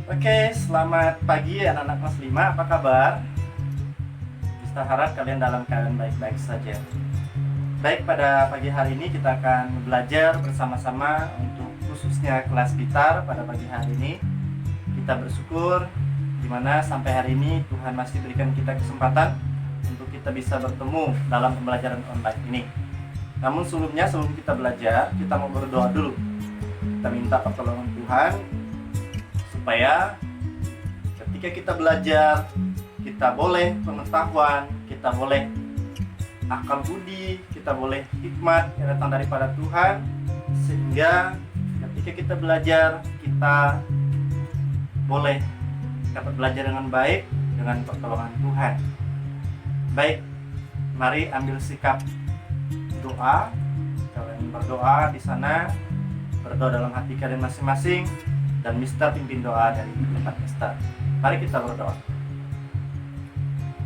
Oke, selamat pagi anak-anak kelas 5, apa kabar? Kita harap kalian dalam keadaan baik-baik saja. Baik, pada pagi hari ini kita akan belajar bersama-sama untuk khususnya kelas gitar pada pagi hari ini. Kita bersyukur dimana sampai hari ini Tuhan masih berikan kita kesempatan untuk kita bisa bertemu dalam pembelajaran online ini. Namun sebelum kita belajar, kita mau berdoa dulu. Kita minta pertolongan Tuhan supaya ketika kita belajar, kita boleh pengetahuan, kita boleh akal budi, kita boleh hikmat yang datang daripada Tuhan, sehingga ketika kita belajar, kita boleh dapat belajar dengan baik dengan pertolongan Tuhan. Baik, mari ambil sikap doa. Kalian berdoa di sana, berdoa dalam hati kalian masing-masing, dan Mister pimpin doa dari tempat Mister. Mari kita berdoa.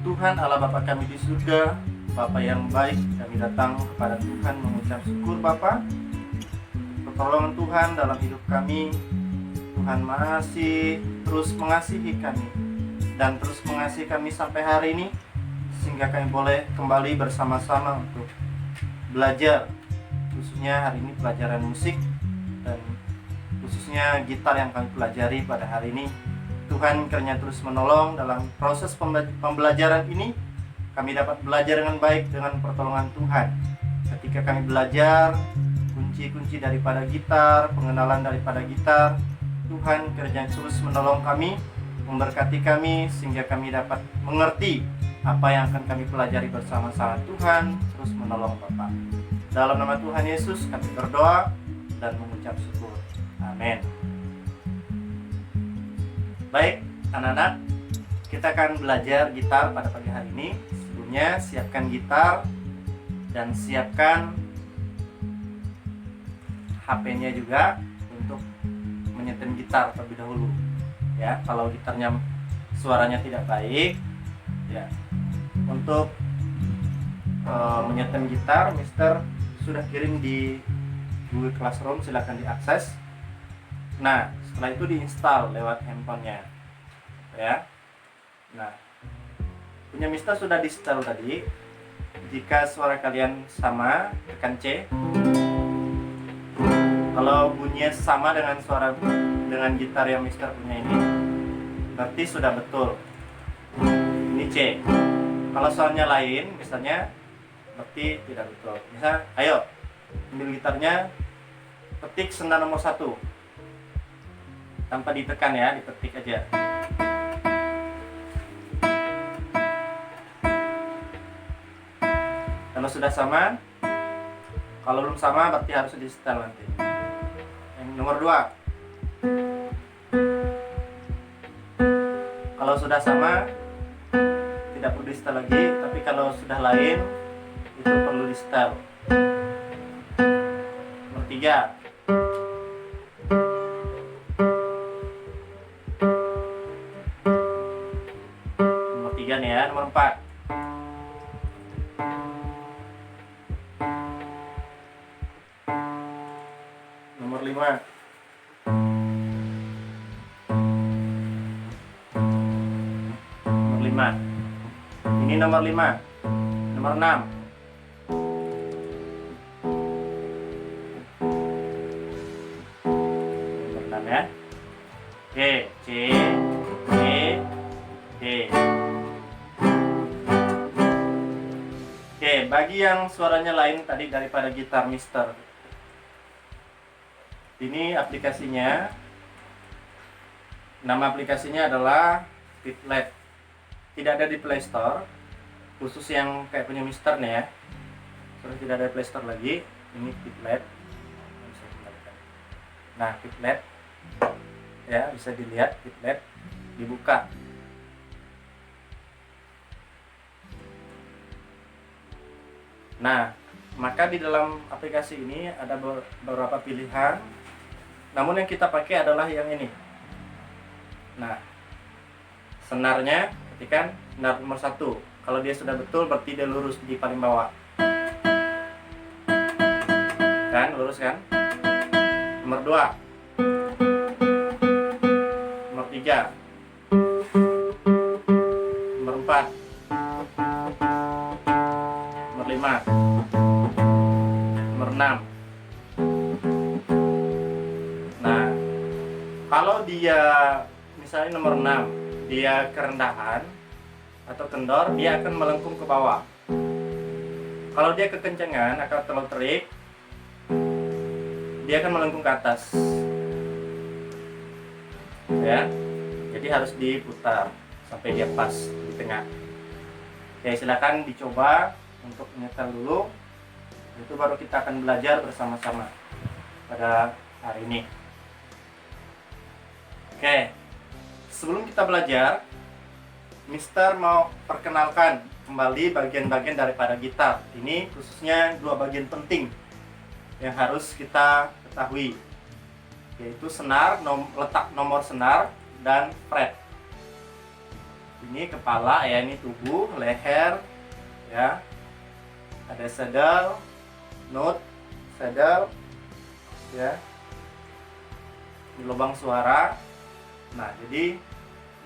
Tuhan Allah Bapa kami di surga, Bapa yang baik, kami datang kepada Tuhan mengucap syukur Bapa, pertolongan Tuhan dalam hidup kami. Tuhan masih terus mengasihi kami dan terus mengasihi kami sampai hari ini, sehingga kami boleh kembali bersama-sama untuk belajar, khususnya hari ini pelajaran musik dan khususnya gitar yang kami pelajari pada hari ini. Tuhan kiranya terus menolong dalam proses pembelajaran ini. Kami dapat belajar dengan baik dengan pertolongan Tuhan. Ketika kami belajar kunci-kunci daripada gitar, pengenalan daripada gitar, Tuhan kiranya terus menolong kami, memberkati kami, sehingga kami dapat mengerti apa yang akan kami pelajari bersama-sama. Tuhan terus menolong Bapak. Dalam nama Tuhan Yesus kami berdoa dan mengucap syukur. Amin. Baik, anak-anak, kita akan belajar gitar pada pagi hari ini. Sebelumnya siapkan gitar dan siapkan HP-nya juga untuk menyetem gitar terlebih dahulu. Ya, kalau gitarnya suaranya tidak baik, ya, untuk menyetem gitar, Mister sudah kirim di Google Classroom, silakan diakses. Nah, setelah itu diinstal lewat handphonenya, ya. Nah, punya Mister sudah diinstal tadi. Jika suara kalian sama, tekan C. Kalau bunyinya sama dengan suara dengan gitar yang Mister punya ini, berarti sudah betul. Ini C. Kalau suaranya lain, misalnya, berarti tidak betul. Misal, ayo, ambil gitarnya, petik senar nomor 1. Tanpa ditekan ya, dipetik aja. Kalau sudah sama, kalau belum sama berarti harus di setel nanti. Yang nomor 2. Kalau sudah sama, tidak perlu di setel lagi, tapi kalau sudah lain, itu perlu di setel. Nomor 3. Nih ya, nomor 4. Nomor 5. Nomor 5. Ini nomor 5. Nomor 6. Nomor 6 ya. Oke, C, E, D. Oke, bagi yang suaranya lain tadi daripada gitar Mister, ini aplikasinya, nama aplikasinya adalah Fitlet. Tidak ada di Play Store, khusus yang kayak punya Mister nih ya. Sudah tidak ada Play Store lagi. Ini Fitlet. Nah, Fitlet ya, bisa dilihat Fitlet, dibuka. Nah, maka di dalam aplikasi ini ada beberapa pilihan. Namun yang kita pakai adalah yang ini. Nah, senarnya ketikan senar nomor 1. Kalau dia sudah betul berarti dia lurus di paling bawah. Kan, lurus kan? Nomor 2. Nomor 3. 3, nomor 4, nomor 5, nomor 6. Nah, kalau dia misalnya nomor 6, dia kerendahan atau kendor, dia akan melengkung ke bawah. Kalau dia kekencengan atau terlalu terik, dia akan melengkung ke atas. Ya, jadi harus diputar sampai dia pas di tengah. Oke, silakan dicoba untuk menyetel dulu. Itu baru kita akan belajar bersama-sama pada hari ini. Oke, sebelum kita belajar, Mister mau perkenalkan kembali bagian-bagian daripada gitar. Ini khususnya 2 bagian penting yang harus kita ketahui, yaitu senar, letak nomor senar, dan fret. Ini kepala ya, ini tubuh, leher ya, ada saddle, note, saddle ya, di lubang suara. Nah, jadi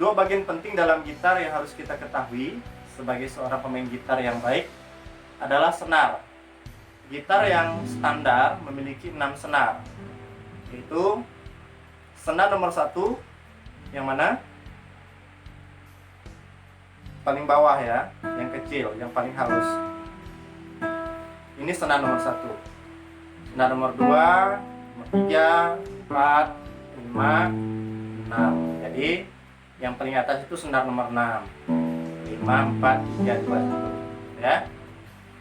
2 bagian penting dalam gitar yang harus kita ketahui sebagai seorang pemain gitar yang baik adalah senar. Gitar yang standar memiliki 6 senar, yaitu senar nomor 1 yang mana? Paling bawah ya, yang kecil, yang paling halus. Ini senar nomor 1. Senar nomor 2, nomor 3, 4, 5, 6. Jadi yang paling atas itu senar nomor 6. 5, 4, 3, 2, 1 ya.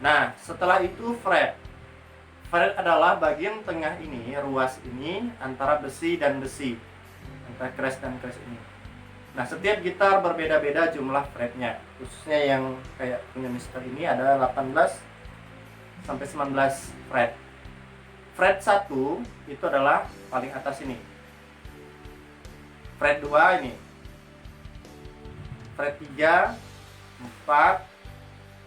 Nah, setelah itu fret. Fret adalah bagian tengah ini, ruas ini antara besi dan besi, antara keras dan keras ini. Nah, setiap gitar berbeda-beda jumlah fretnya. Khususnya yang kayak punya Mister ini ada 18 sampai 19 fret. Fret 1 itu adalah paling atas ini. Fret 2 ini. Fret 3, 4,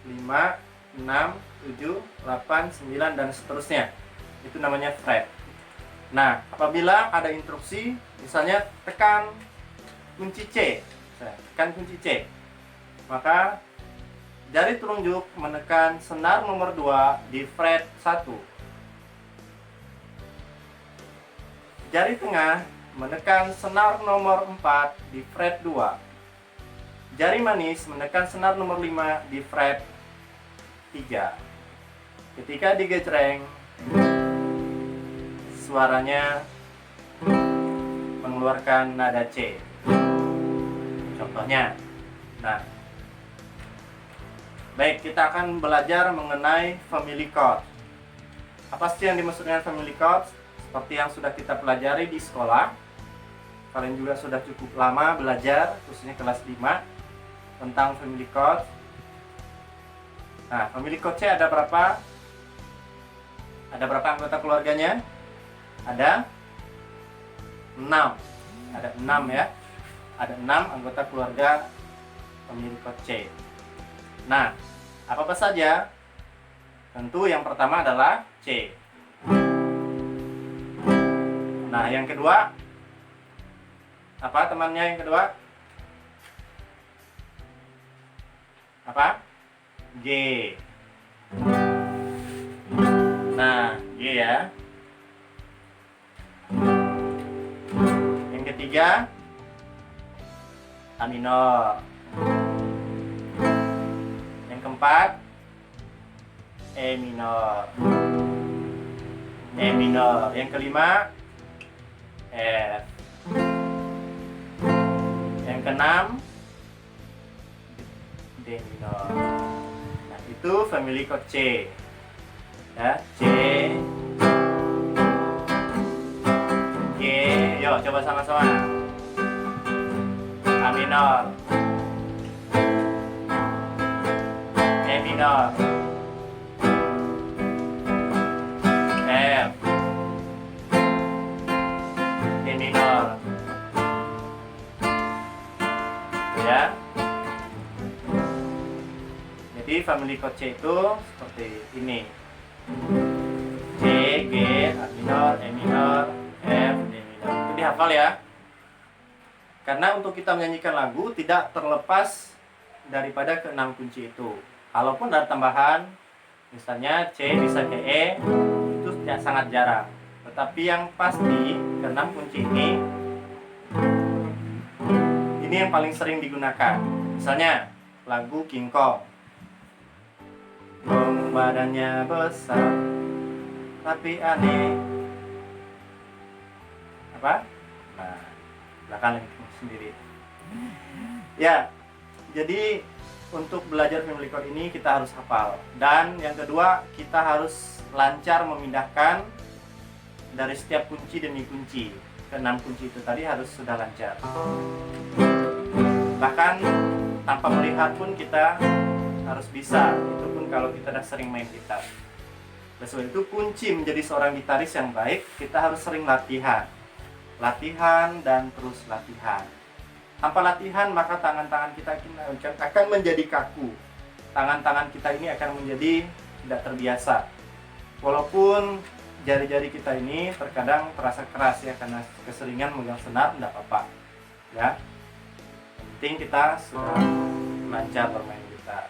5, 6, 7, 8, 9 dan seterusnya. Itu namanya fret. Nah, apabila ada instruksi, misalnya tekan kunci C, tekan kunci C, maka jari telunjuk menekan senar nomor 2 di fret 1. Jari tengah menekan senar nomor 4 di fret 2. Jari manis menekan senar nomor 5 di fret 3. Ketika digejreng, suaranya mengeluarkan nada C. Contohnya. Nah, baik, kita akan belajar mengenai family chord. Apa sih yang dimaksud dengan family chord? Seperti yang sudah kita pelajari di sekolah. Kalian juga sudah cukup lama belajar, khususnya kelas 5, tentang family chord. Nah, family chord C ada berapa? Ada berapa anggota keluarganya? Ada 6. Ada 6 ya. Ada 6 anggota keluarga family chord C. Nah, apa saja? Tentu yang pertama adalah C. Nah, yang kedua, apa temannya yang kedua? Apa? G. Nah, G ya. Yang ketiga, A minor. Yang keempat, E minor. E minor. Yang kelima, F. Yang keenam, D minor. Nah, itu family chord C. Ya, C, G. Yuk, coba sama-sama. A minor, E minor, F, D minor. Ya. Jadi family chord C itu seperti ini. C, G, A minor, E minor, F, D minor. Itu dihafal ya. Karena untuk kita menyanyikan lagu tidak terlepas daripada keenam kunci itu. Kalaupun ada tambahan, misalnya C bisa ke E, itu sangat jarang. Tetapi yang pasti keenam kunci ini yang paling sering digunakan. Misalnya lagu King Kong. Kong badannya besar, tapi aneh. Apa? Nah, belakang sendiri. Ya, jadi untuk belajar family chord ini kita harus hafal. Dan yang kedua, kita harus lancar memindahkan dari setiap kunci demi kunci. Keenam kunci itu tadi harus sudah lancar. Bahkan tanpa melihat pun kita harus bisa. Itu pun kalau kita sudah sering main gitar. Oleh sebab itu kunci menjadi seorang gitaris yang baik, kita harus sering latihan. Latihan dan terus latihan. Tanpa latihan maka tangan-tangan kita akan menjadi kaku. Tangan-tangan kita ini akan menjadi tidak terbiasa. Walaupun jari-jari kita ini terkadang terasa keras ya, karena keseringan megang senar, tidak apa-apa ya. Yang penting kita sudah lancar bermain gitar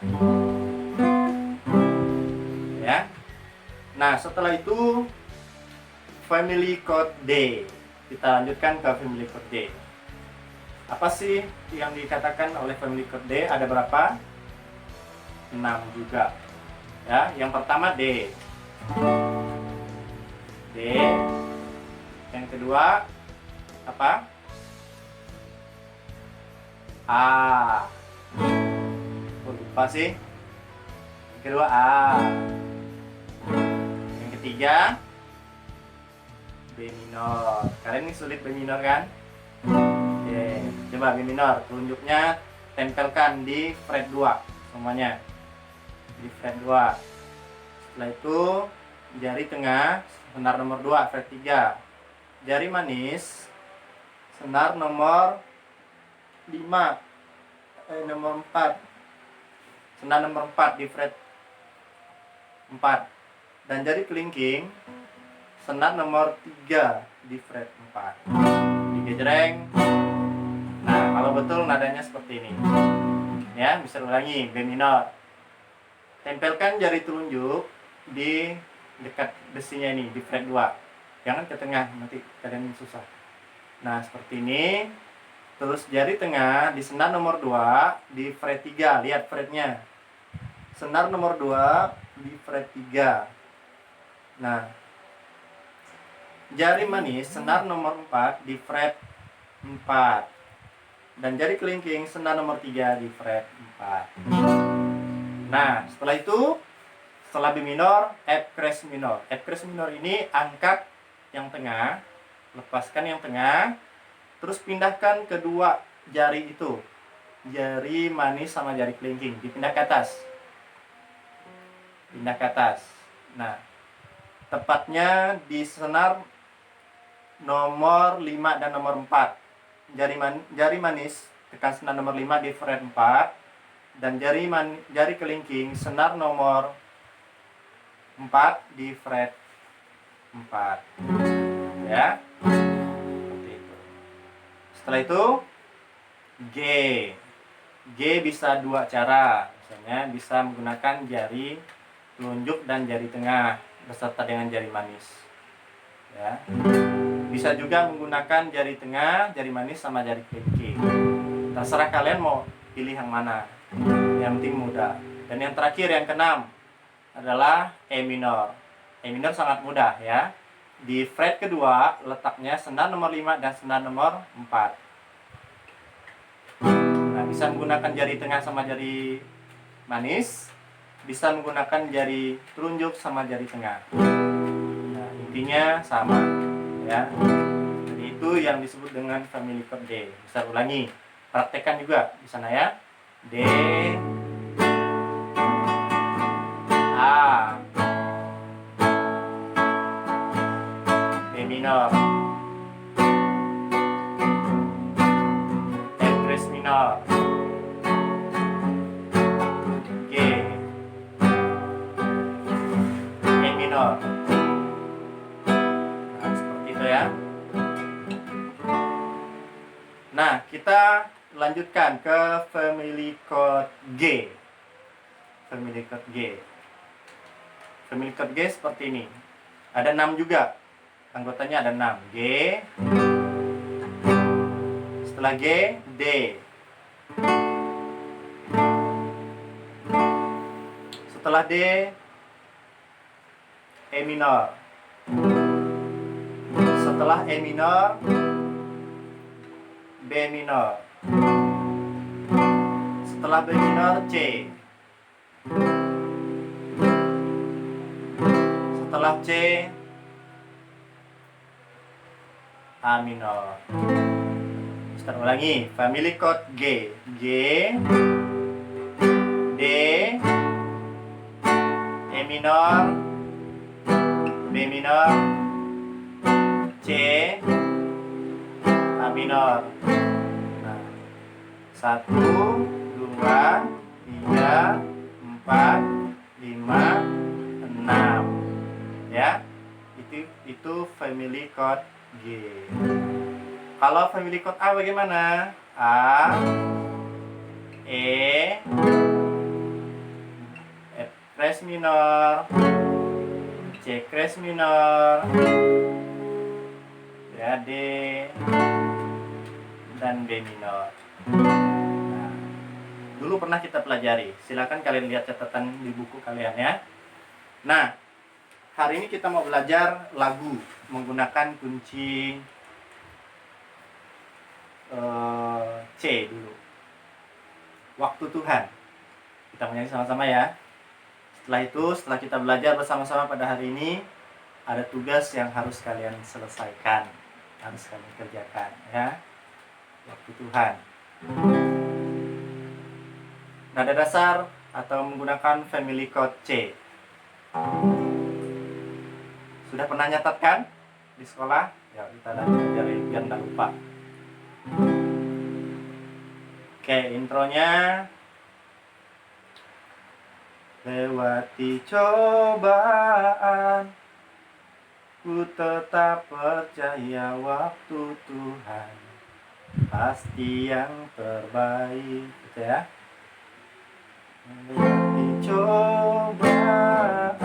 ya. Nah, setelah itu family chord D. Kita lanjutkan ke family chord D. Apa sih yang dikatakan oleh family chord D? Ada berapa? 6 juga. Ya, yang pertama D. D. Yang kedua apa? A. Oh, lupa sih. Yang kedua A. Yang ketiga B minor. Kalian ini sulit B minor kan? Oke, coba B minor. Telunjuknya tempelkan di fret 2 semuanya. Di fret 2. Setelah itu jari tengah senar nomor 2 fret 3. Jari manis senar nomor 5 nomor 4. Senar nomor 4 di fret 4. Dan jari kelingking senar nomor 3 di fret 4. Digejreng. Nah, kalau betul nadanya seperti ini. Ya, bisa ulangi B minor. Tempelkan jari telunjuk di dekat besinya ini di fret 2. Jangan ke tengah, nanti kalian susah. Nah, seperti ini. Terus jari tengah di senar nomor 2 di fret 3. Lihat fretnya. Senar nomor 2 di fret 3. Nah, jari manis senar nomor 4 di fret 4. Dan jari kelingking senar nomor 3 di fret 4. Nah, setelah itu, setelah B minor, F crash minor. F crash minor ini angkat yang tengah, lepaskan yang tengah, terus pindahkan kedua jari itu. Jari manis sama jari kelingking dipindah ke atas. Pindah ke atas. Nah, tepatnya di senar nomor 5 dan nomor 4. Jari manis tekan senar nomor 5 di fret 4. Dan jari kelingking senar nomor 4 di fret 4. Ya. Seperti itu. Setelah itu G. G bisa dua cara. Misalnya bisa menggunakan jari telunjuk dan jari tengah beserta dengan jari manis. Ya. Bisa juga menggunakan jari tengah, jari manis sama jari kelingking. Terserah kalian mau pilih yang mana. Yang penting mudah. Dan yang terakhir yang keenam adalah E minor. E minor sangat mudah ya. Di fret kedua letaknya senar nomor 5 dan senar nomor 4. Nah, bisa menggunakan jari tengah sama jari manis, bisa menggunakan jari telunjuk sama jari tengah. Nah, intinya sama ya. Jadi itu yang disebut dengan family chord D. Bisa ulangi, praktekkan juga di sana ya. D, A, B minor, F crash minor, G, E minor. Nah, seperti itu ya. Nah, Kita lanjutkan ke family code G. Family code G. Family code G seperti ini. Ada 6 juga. Anggotanya ada 6. G. Setelah G, D. Setelah D, E minor. Setelah E minor, B minor. Setelah B minor, C. Setelah C, A minor. Kita ulangi, family chord G. G, D, E minor, B minor, C, A minor. Nah, 1, 2, 3, 4, 5, 6. Ya, itu family chord G. Kalau family chord A bagaimana? A, E, F crash minor, C crash minor, ya, D, dan B minor. Nah, dulu pernah kita pelajari. Silakan kalian lihat catatan di buku kalian ya. Nah, hari ini kita mau belajar lagu menggunakan kunci C dulu. Waktu Tuhan. Kita menyanyi sama-sama ya. Setelah kita belajar bersama-sama pada hari ini, ada tugas yang harus kalian selesaikan, harus kalian kerjakan ya. Waktu Tuhan. Nada dasar atau menggunakan family chord C. Sudah pernah nyatatkan di sekolah? Ya, kita belajar biar nggak lupa. Oke, intronya. Lewati cobaan, ku tetap percaya waktu Tuhan pasti yang terbaik. Gitu ya. Lewati cobaan,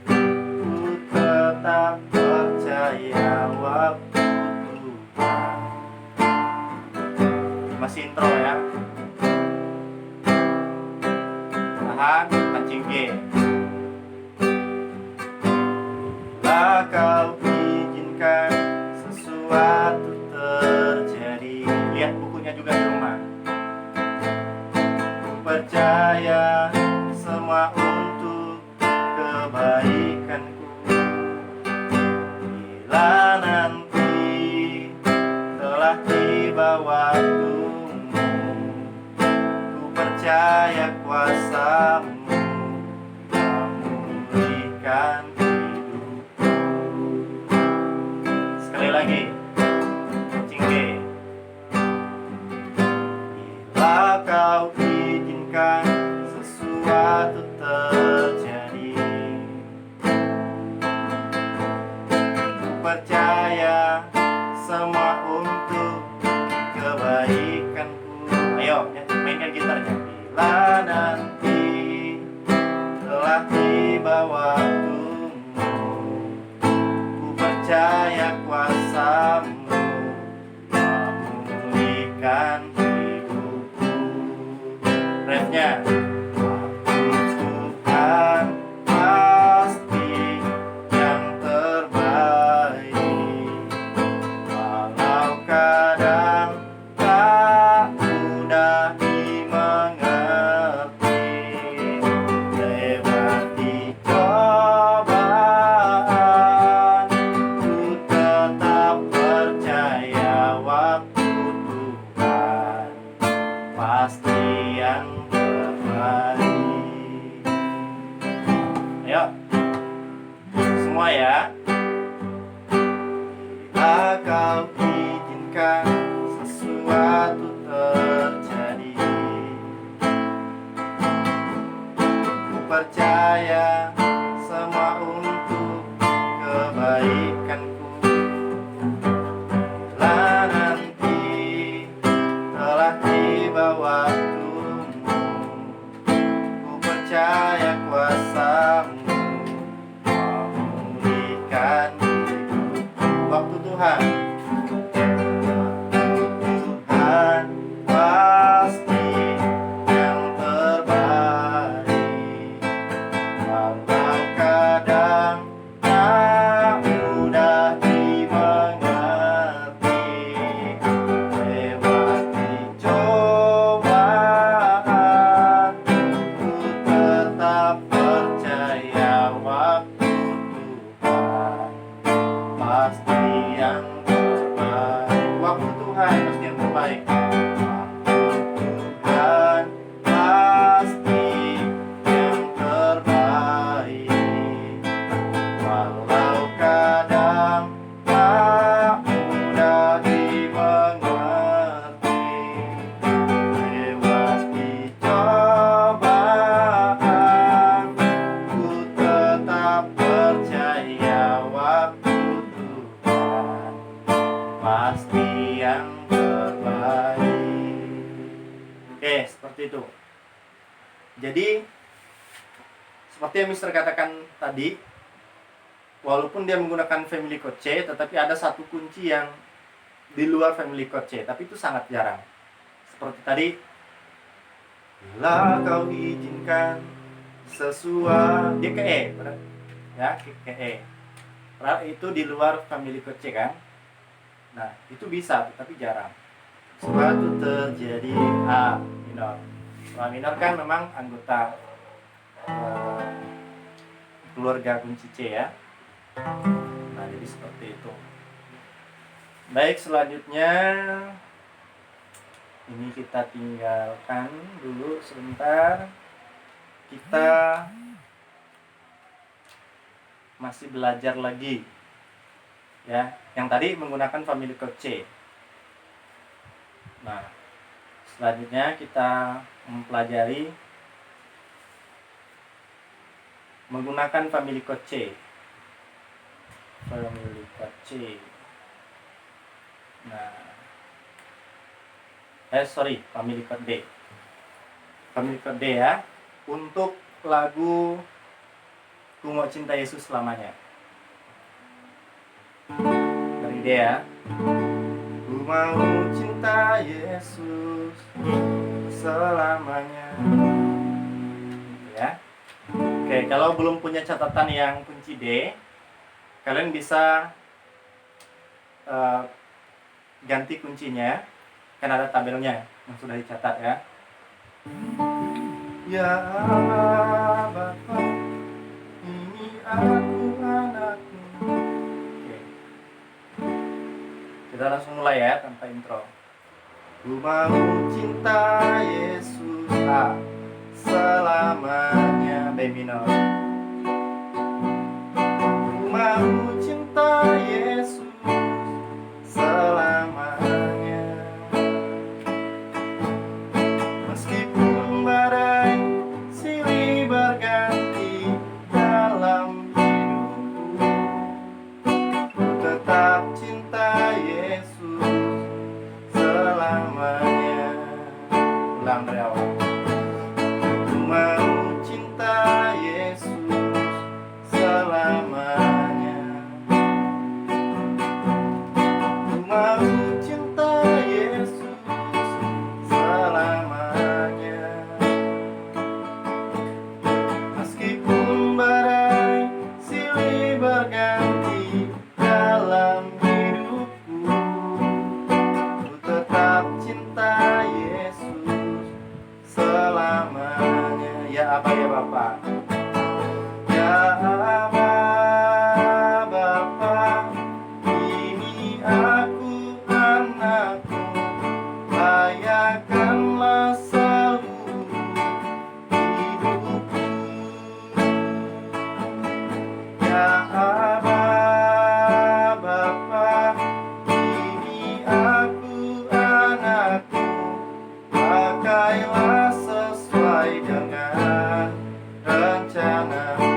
ku tetap percaya waktu Tuhan. Masih intro ya. Tahan, pancing G. Bila kau izinkan sesuatu terjadi. Lihat bukunya juga di rumah. Ku percaya semua untuk kebaikanku. Bila nanti telah tiba waktumu, ku percaya kuasamu memulihkan hidupku. Sekali lagi, kucing G. Bila kau izinkan sesuatu terjadi, ku percaya semua untuk kebaikanku. Ayo, mainkan gitarnya. Bila nanti telah tiba waktumu, ku percaya kuasamu memulihkan hidupku. Refnya. Tuhan pasti yang terbaik, walau kadang tak mudah dimengerti. Lewati cobaan, ku tetap percaya waktu Tuhan pasti yang terbaik. Ayo, semua ya. Bila kau izinkan sesuatu terjadi, ku percaya semua untuk kebaikanku. Bila nanti supaya kuasa-Mu memulihkan diriku. Waktu Tuhan pasti yang terbaik, walau kadang tak mudah dimengerti. Lewati cobaan, ku tetap percaya waktu Tuhan pasti yang terbaik. Waktu Tuhan pasti yang terbaik. Tuhan pasti yang terbaik, walau kadang tak mudah dimengerti. Lewati cobaan, ku tetap percaya waktu Tuhan pasti yang terbaik. Oke, seperti itu. Jadi seperti yang Mister katakan tadi, walaupun dia menggunakan family code C, tetapi ada satu kunci yang di luar family code C, tapi itu sangat jarang. Seperti tadi, bila kau izinkan sesuatu, dia ke E, ya, ke E. Padahal itu di luar family code C kan. Nah, itu bisa, tapi jarang. Suatu terjadi A minor. A minor kan memang anggota keluarga kunci C ya. Nah, jadi seperti itu. Baik, selanjutnya ini kita tinggalkan dulu sebentar. Kita masih belajar lagi ya, yang tadi menggunakan family code C. Nah, selanjutnya kita mempelajari menggunakan family code C. Family code C. Nah, family code D. Family code D ya, untuk lagu Ku Mau Cinta Yesus Selamanya. Dari D ya. Ku mau cinta Yesus selamanya. Ya. Oke, kalau belum punya catatan yang kunci D, kalian bisa ganti kuncinya, kan ada tabelnya yang sudah dicatat ya. Ya Bapa, ini aku anakmu. Oke. Kita langsung mulai ya tanpa intro. Ku mau cinta Yesus selamanya, B minor. Ku mau cinta Yesus selamanya, meskipun badai silih berganti dalam hidupku, ku tetap cinta Yesus selamanya. Ulang dari awal. Ku mau cinta Yesus selamanya, ku mau cinta Yesus selamanya, meskipun badai silih berganti dalam hidupku, ku tetap cinta Yesus selamanya. Ya Aba, ya Bapa. Ya Aba, Bapa, ini aku anakmu, layakkanlah seluruh hidupku. Ya Aba, Bapa, ini aku anakmu, pakailah sesuai dengan rencanamu.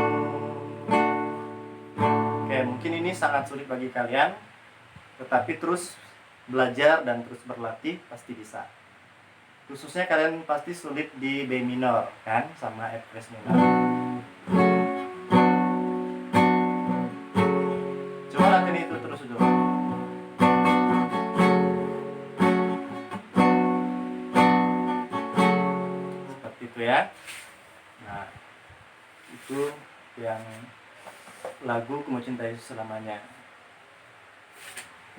Oke, mungkin ini sangat sulit bagi kalian, tetapi terus belajar dan terus berlatih pasti bisa. Khususnya kalian pasti sulit di B minor kan, sama F flat minor. Coba latihan itu terus dulu. Seperti itu ya. Nah, itu yang lagu Ku Mencintai Selamanya.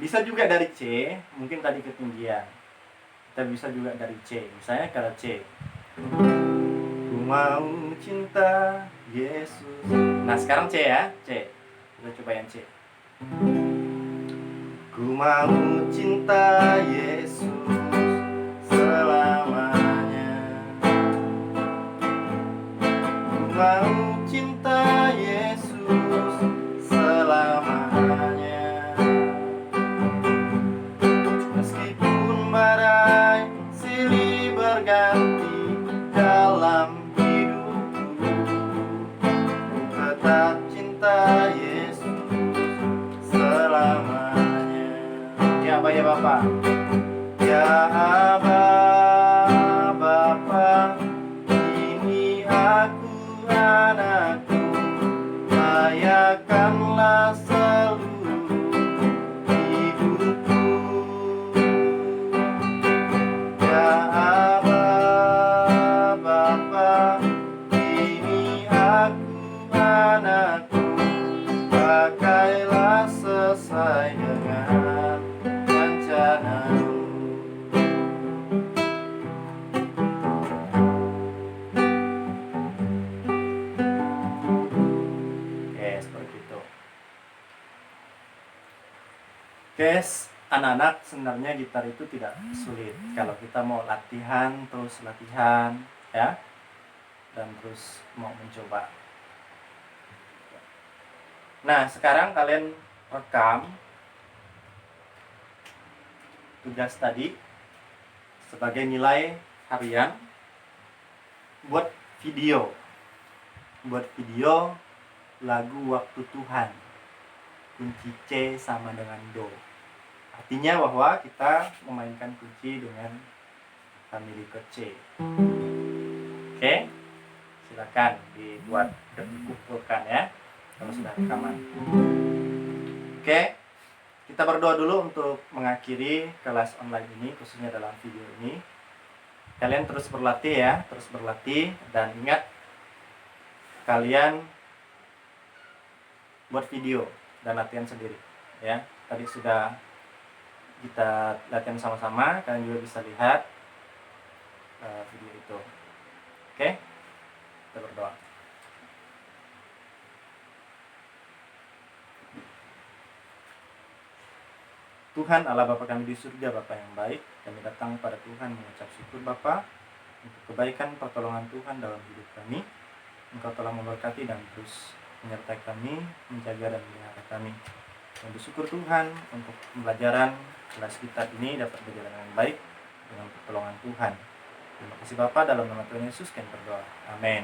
Bisa juga dari C, mungkin tadi ketinggian. Kita bisa juga dari C, misalnya kalau C. Ku mau cinta Yesus. Nah sekarang C ya, C. Kita coba yang C. Ku mau cinta Yesus selamanya. Ku mau cinta Yesus selamanya. Meskipun badai silih berganti dalam hidupku, ku tetap cinta Yesus selamanya. Ya Abah, ya Bapak. Ya Abah, Bapa, ini aku anakku, layakkanlah seluruh hidupku. Ya Abah, Bapa, ini aku anakku, pakailah sesuai dengan rencanamu. Oke, seperti itu. Guys, anak-anak, sebenarnya gitar itu tidak sulit kalau kita mau latihan terus latihan ya, dan terus mau mencoba. Nah sekarang kalian rekam tugas tadi sebagai nilai harian, buat video lagu Waktu Tuhan, kunci C sama dengan Do. Artinya bahwa kita memainkan kunci dengan famili ke C. Oke, silakan dibuat dan dikumpulkan ya kalau sudah rekaman. Oke, kita berdoa dulu untuk mengakhiri kelas online ini, khususnya dalam video ini. Kalian terus berlatih ya, terus berlatih, dan ingat kalian buat video dan latihan sendiri ya. Tadi sudah kita latihan sama-sama, kalian juga bisa lihat video itu. Oke, kita berdoa. Tuhan Allah Bapa kami di surga, Bapa yang baik, kami datang pada Tuhan mengucap syukur Bapa untuk kebaikan pertolongan Tuhan dalam hidup kami. Engkau telah memberkati dan terus menyertai kami, menjaga dan memelihara kami. Dan bersyukur Tuhan untuk pembelajaran kelas kita ini dapat berjalan dengan baik dengan pertolongan Tuhan. Terima kasih Bapa, dalam nama Tuhan Yesus kami berdoa. Amin.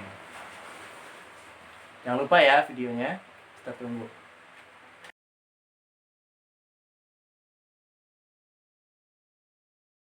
Jangan lupa ya videonya, kita tunggu.